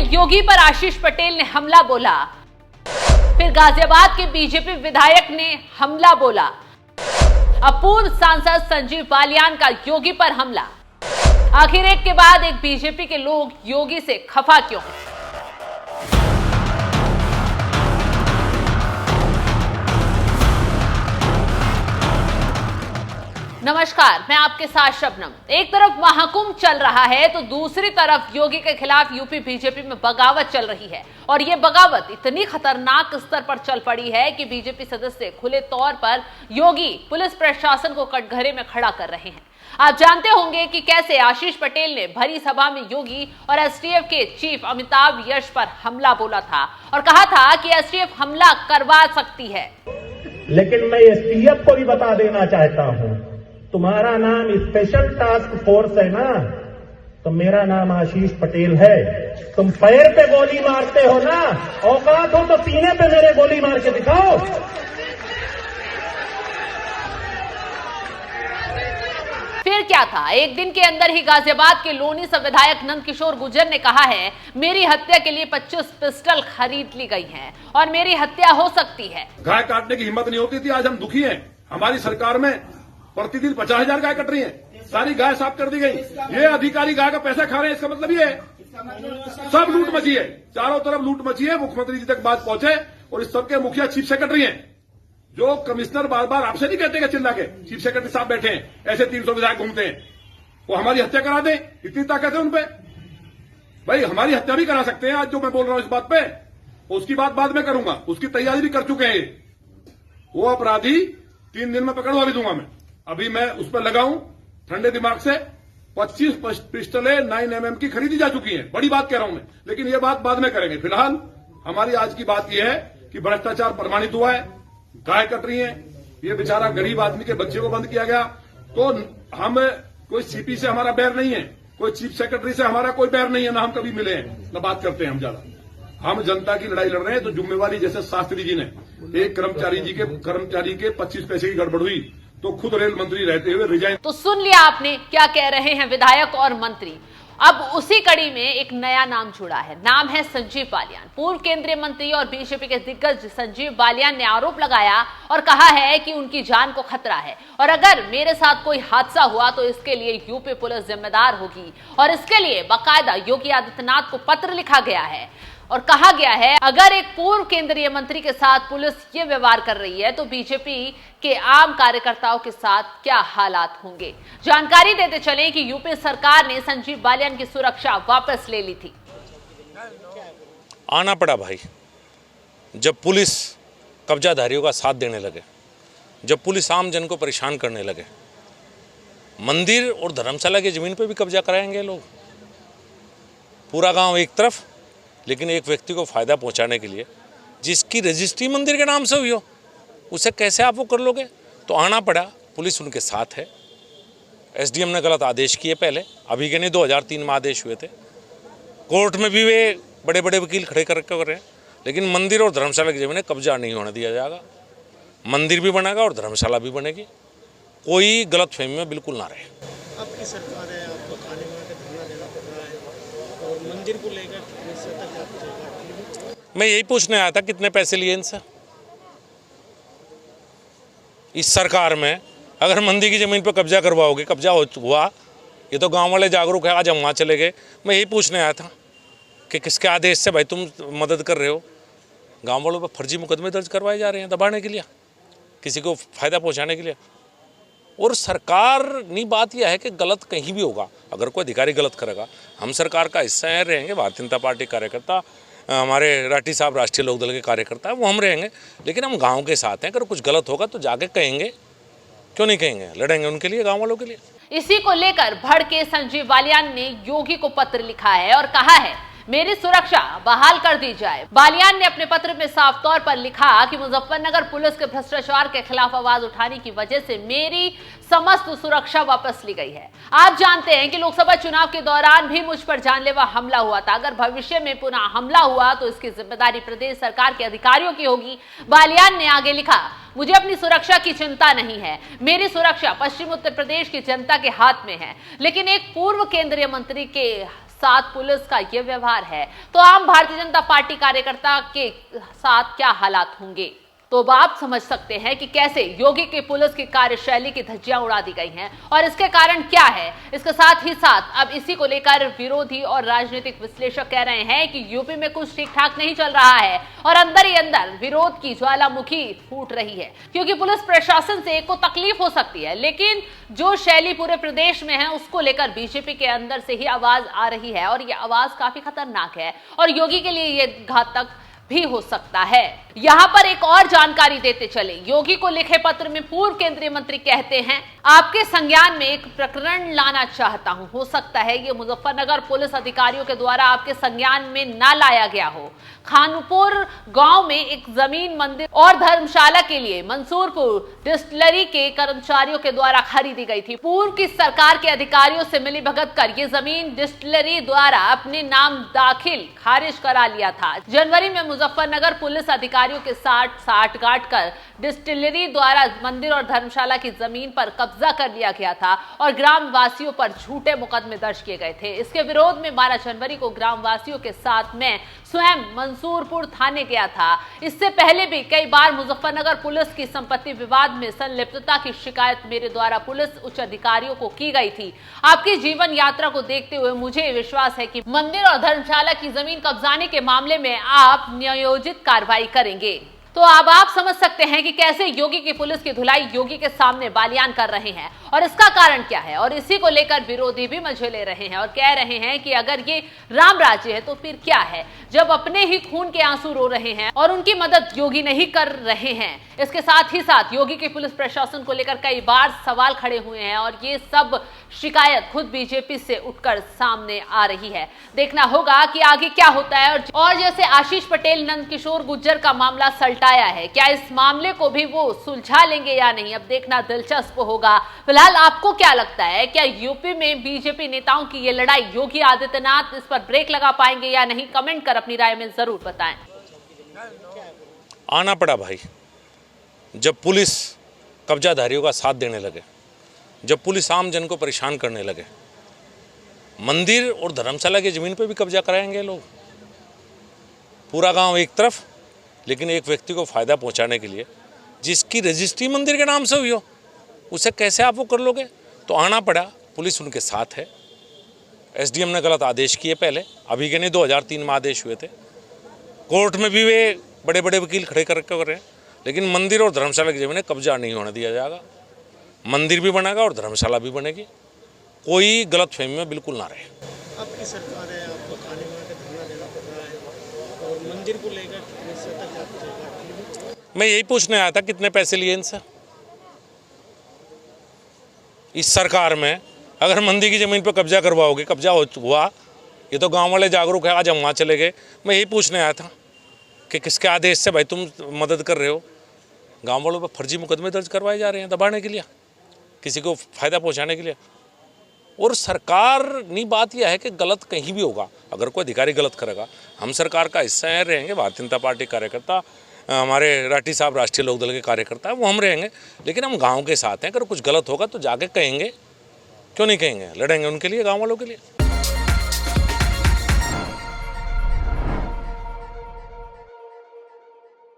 योगी पर आशीष पटेल ने हमला बोला, फिर गाजियाबाद के बीजेपी विधायक ने हमला बोला, अब पूर्व सांसद संजीव बालियान का योगी पर हमला। आखिर एक के बाद एक बीजेपी के लोग योगी से खफा क्यों हैं? नमस्कार, मैं आपके साथ शबनम। एक तरफ महाकुंभ चल रहा है तो दूसरी तरफ योगी के खिलाफ यूपी बीजेपी में बगावत चल रही है और ये बगावत इतनी खतरनाक स्तर पर चल पड़ी है कि बीजेपी सदस्य खुले तौर पर योगी पुलिस प्रशासन को कटघरे में खड़ा कर रहे हैं। आप जानते होंगे कि कैसे आशीष पटेल ने भरी सभा में योगी और एसटीएफ के चीफ अमिताभ यश पर हमला बोला था और कहा था कि एसटीएफ हमला करवा सकती है। लेकिन मैं एसटीएफ को भी बता देना चाहता हूं, तुम्हारा नाम स्पेशल टास्क फोर्स है ना, तो मेरा नाम आशीष पटेल है। तुम पैर पे गोली मारते हो ना, औकात हो तो सीने पे मेरे गोली मार के दिखाओ। फिर क्या था, एक दिन के अंदर ही गाजियाबाद के लोनी से विधायक नंद किशोर गुर्जर ने कहा है, मेरी हत्या के लिए 25 पिस्टल खरीद ली गई हैं और मेरी हत्या हो सकती है। गाय काटने की हिम्मत नहीं होती थी, आज हम दुखी हैं। हमारी सरकार में प्रतिदिन 50,000 गाय कट रही हैं, सारी गाय साफ कर दी गई। ये अधिकारी गाय का पैसा खा रहे हैं, इसका मतलब ये है सब लूट मची है, चारों तरफ लूट मची है। मुख्यमंत्री जी तक बात पहुंचे और इस सबके मुखिया चीफ सेक्रेटरी हैं, जो कमिश्नर बार बार आपसे नहीं कहते चिल्ला के, चीफ सेक्रेटरी साहब बैठे हैं, ऐसे 300 विधायक घूमते हैं, वो हमारी हत्या करा दें, इतनी ताकत है उनपे। भाई हमारी हत्या भी करा सकते हैं। आज जो मैं बोल रहा हूं इस बात पे, उसकी बात बाद में करूंगा, उसकी तैयारी भी कर चुके हैं। वो अपराधी 3 दिन में पकड़वा भी दूंगा मैं। अभी मैं उस पर लगाऊं ठंडे दिमाग से। 25 पिस्टलें 9mm की खरीदी जा चुकी हैं, बड़ी बात कह रहा हूं मैं, लेकिन ये बात बाद में करेंगे। फिलहाल हमारी आज की बात यह है कि भ्रष्टाचार प्रमाणित हुआ है, गाय कट रही है, ये बेचारा गरीब आदमी के बच्चे को बंद किया गया। तो हम कोई सीपी से हमारा बैर नहीं है, कोई चीफ सेक्रेटरी से हमारा कोई बैर नहीं है, ना हम कभी मिले हैं, ना बात करते हैं हम ज्यादा। हम जनता की लड़ाई लड़ रहे हैं। तो जिम्मेवारी, जैसे शास्त्री जी ने एक कर्मचारी के 25 पैसे की गड़बड़ हुई तो खुद रेल मंत्री रहते हुए रिजाइन। तो सुन लिया आपने क्या कह रहे हैं विधायक और मंत्री। अब उसी कड़ी में एक नया नाम जुड़ा है, नाम है संजीव बालियान। पूर्व केंद्रीय मंत्री और बीजेपी के दिग्गज संजीव बालियान ने आरोप लगाया और कहा है कि उनकी जान को खतरा है और अगर मेरे साथ कोई हादसा हुआ तो इसके लिए यूपी पुलिस जिम्मेदार होगी और इसके लिए बाकायदा योगी आदित्यनाथ को पत्र लिखा गया है और कहा गया है अगर एक पूर्व केंद्रीय मंत्री के साथ पुलिस ये व्यवहार कर रही है तो बीजेपी के आम कार्यकर्ताओं के साथ क्या हालात होंगे। जानकारी देते चलें कि यूपी सरकार ने संजीव बालियान की सुरक्षा वापस ले ली थी। आना पड़ा भाई, जब पुलिस कब्जाधारियों का साथ देने लगे, जब पुलिस आम जन को परेशान करने लगे। मंदिर और धर्मशाला की जमीन पर भी कब्जा कराएंगे लोग, पूरा गांव एक तरफ, लेकिन एक व्यक्ति को फायदा पहुंचाने के लिए जिसकी रजिस्ट्री मंदिर के नाम से हुई हो, उसे कैसे आप वो कर लोगे। तो आना पड़ा, पुलिस उनके साथ है। एसडीएम ने गलत आदेश किए पहले, अभी के नहीं 2003 में आदेश हुए थे। कोर्ट में भी वे बड़े बड़े वकील खड़े कर रहे हैं, लेकिन मंदिर और धर्मशाला की जमीन कब्जा नहीं होने दिया जाएगा। मंदिर भी बनेगा और धर्मशाला भी बनेगी, कोई गलत फहमी में बिल्कुल ना रहे। आपकी सरकार है, आपको खाने में धरना देना पड़ रहा है और मंदिर को लेकर मैं यही पूछने आया था कितने पैसे लिए इनसे। इस सरकार में अगर मंदिर की जमीन पर कब्जा करवाओगे, कब्जा हुआ, ये तो गांव वाले जागरूक है, आज हम वहाँ चले गए। मैं यही पूछने आया था कि किसके आदेश से भाई तुम मदद कर रहे हो। गांव वालों पर फर्जी मुकदमे दर्ज करवाए जा रहे हैं, दबाने के लिए, किसी को फायदा पहुँचाने के लिए। और सरकार नहीं, बात यह है कि गलत कहीं भी होगा, अगर कोई अधिकारी गलत करेगा, हम सरकार का हिस्सा है, रहेंगे। भारतीय जनता पार्टी कार्यकर्ता, हमारे राठी साहब राष्ट्रीय लोकदल के कार्यकर्ता है, वो हम रहेंगे, लेकिन हम गांव के साथ हैं। अगर कुछ गलत होगा तो जाके कहेंगे, क्यों नहीं कहेंगे, लड़ेंगे उनके लिए, गांव वालों के लिए। इसी को लेकर भड़के संजीव बालियान ने योगी को पत्र लिखा है और कहा है मेरी सुरक्षा बहाल कर दी जाए। बालियान ने अपने पत्र में साफ तौर पर लिखा कि मुजफ्फरनगर पुलिस के भ्रष्टाचार के खिलाफ आवाज उठाने की वजह से मेरी समस्त सुरक्षा वापस ली गई है। आप जानते हैं कि लोकसभा चुनाव के दौरान भी मुझ पर जानलेवा हमला हुआ था। अगर भविष्य में पुनः हमला हुआ तो इसकी जिम्मेदारी प्रदेश सरकार के अधिकारियों की होगी। बालियान ने आगे लिखा, मुझे अपनी सुरक्षा की चिंता नहीं है, मेरी सुरक्षा पश्चिम उत्तर प्रदेश की जनता के हाथ में है। लेकिन एक पूर्व केंद्रीय मंत्री के साथ पुलिस का यह व्यवहार है तो आम भारतीय जनता पार्टी कार्यकर्ता के साथ क्या हालात होंगे। तो अब आप समझ सकते हैं कि कैसे योगी की पुलिस की कार्यशैली की धज्जियां उड़ा दी गई हैं और इसके कारण क्या है। इसके साथ ही साथ अब इसी को लेकर विरोधी और राजनीतिक विश्लेषक कह रहे हैं कि यूपी में कुछ ठीक ठाक नहीं चल रहा है और अंदर ही अंदर विरोध की ज्वालामुखी फूट रही है, क्योंकि पुलिस प्रशासन से एक को तकलीफ हो सकती है लेकिन जो शैली पूरे प्रदेश में है उसको लेकर बीजेपी के अंदर से ही आवाज आ रही है और यह आवाज काफी खतरनाक है और योगी के लिए यह घातक भी हो सकता है। यहां पर एक और जानकारी देते चले, योगी को लिखे पत्र में पूर्व केंद्रीय मंत्री कहते हैं आपके संज्ञान में एक प्रकरण लाना चाहता हूं। हो सकता है ये मुजफ्फरनगर पुलिस अधिकारियों के द्वारा आपके संज्ञान में ना लाया गया हो। खानपुर गांव में एक जमीन मंदिर और धर्मशाला के लिए मंसूरपुर डिस्टिलरी के कर्मचारियों के द्वारा खरीदी गई थी। पूर्व की सरकार के अधिकारियों से मिली भगत कर ये जमीन डिस्टिलरी द्वारा अपने नाम दाखिल खारिज करा लिया था। जनवरी में मुजफ्फरनगर पुलिस अधिकारियों के साथ साठगांठ कर डिस्टिलरी द्वारा मंदिर और धर्मशाला की जमीन पर कब्जा कर लिया गया था और ग्राम वासियों पर झूठे मुकदमे दर्ज किए गए थे। इसके विरोध में 12 जनवरी को ग्राम वासियों के साथ में स्वयं मंसूरपुर थाने गया था। इससे पहले भी कई बार मुजफ्फरनगर पुलिस की संपत्ति विवाद में संलिप्तता की शिकायत मेरे द्वारा पुलिस उच्च अधिकारियों को की गई थी। आपकी जीवन यात्रा को देखते हुए मुझे विश्वास है कि मंदिर और धर्मशाला की जमीन कब्जाने के मामले में आप न्यायोचित कार्रवाई करेंगे। तो अब आप समझ सकते हैं कि कैसे योगी की पुलिस की धुलाई योगी के सामने बालियान कर रहे हैं और इसका कारण क्या है और इसी को लेकर विरोधी भी मजे ले रहे हैं और कह रहे हैं कि अगर ये राम राज्य है तो फिर क्या है, जब अपने ही खून के आंसू रो रहे हैं और उनकी मदद योगी नहीं कर रहे हैं। इसके साथ ही साथ योगी की पुलिस प्रशासन को लेकर कई बार सवाल खड़े हुए हैं और ये सब शिकायत खुद बीजेपी से उठकर सामने आ रही है। देखना होगा कि आगे क्या होता है। और जैसे आशीष पटेल नंदकिशोर गुर्जर का मामला सल्टाया है, क्या इस मामले को भी वो सुलझा लेंगे या नहीं, अब देखना दिलचस्प होगा। फिलहाल आपको क्या लगता है, क्या यूपी में बीजेपी नेताओं की ये लड़ाई योगी आदित्यनाथ इस पर ब्रेक लगा पाएंगे या नहीं? कमेंट कर अपनी राय में जरूर बताएं। आना पड़ा भाई, जब पुलिस कब्जाधारियों का साथ देने लगे, जब पुलिस आम जन को परेशान करने लगे, मंदिर और धर्मशाला की जमीन पे भी कब्जा कराएंगे लोग। पूरा गांव एक तरफ, लेकिन एक व्यक्ति को फायदा पहुंचाने के लिए जिसकी रजिस्ट्री मंदिर के नाम से हुई हो उसे कैसे आप वो कर लोगे? तो आना पड़ा, पुलिस उनके साथ है। एसडीएम ने गलत आदेश किए पहले, अभी के नहीं 2003 में आदेश हुए थे। कोर्ट में भी वे बड़े बड़े वकील खड़े कर रहे हैं, लेकिन मंदिर और धर्मशाला की जमीन कब्जा नहीं होने दिया जाएगा। मंदिर भी बनेगा और धर्मशाला भी बनेगी, कोई गलतफहमी में बिल्कुल ना रहे। आपकी सरकार है, आपको थाने में आकर धरना देना पड़ रहा है और मंदिर को लेकर मैं यही पूछने आया था कितने पैसे लिए इनसे। इस सरकार में अगर मंदिर की जमीन पर कब्जा करवाओगे, कब्जा हुआ, ये तो गांव वाले जागरूक है, आज हम वहाँ चले गए। मैं यही पूछने आया था कि किसके आदेश से भाई तुम मदद कर रहे हो? गांव वालों पर फर्जी मुकदमे दर्ज करवाए जा रहे हैं, दबाने के लिए, किसी को फायदा पहुंचाने के लिए। और सरकार नहीं, बात यह है कि गलत कहीं भी होगा, अगर कोई अधिकारी गलत करेगा, हम सरकार का हिस्सा रहेंगे। भारतीय जनता पार्टी कार्यकर्ता, हमारे राठी साहब राष्ट्रीय लोकदल के कार्यकर्ता, वो हम रहेंगे, लेकिन हम गाँव के साथ हैं। अगर कुछ गलत होगा तो जाके कहेंगे, क्यों नहीं कहेंगे, लड़ेंगे उनके लिए, गाँव वालों के लिए।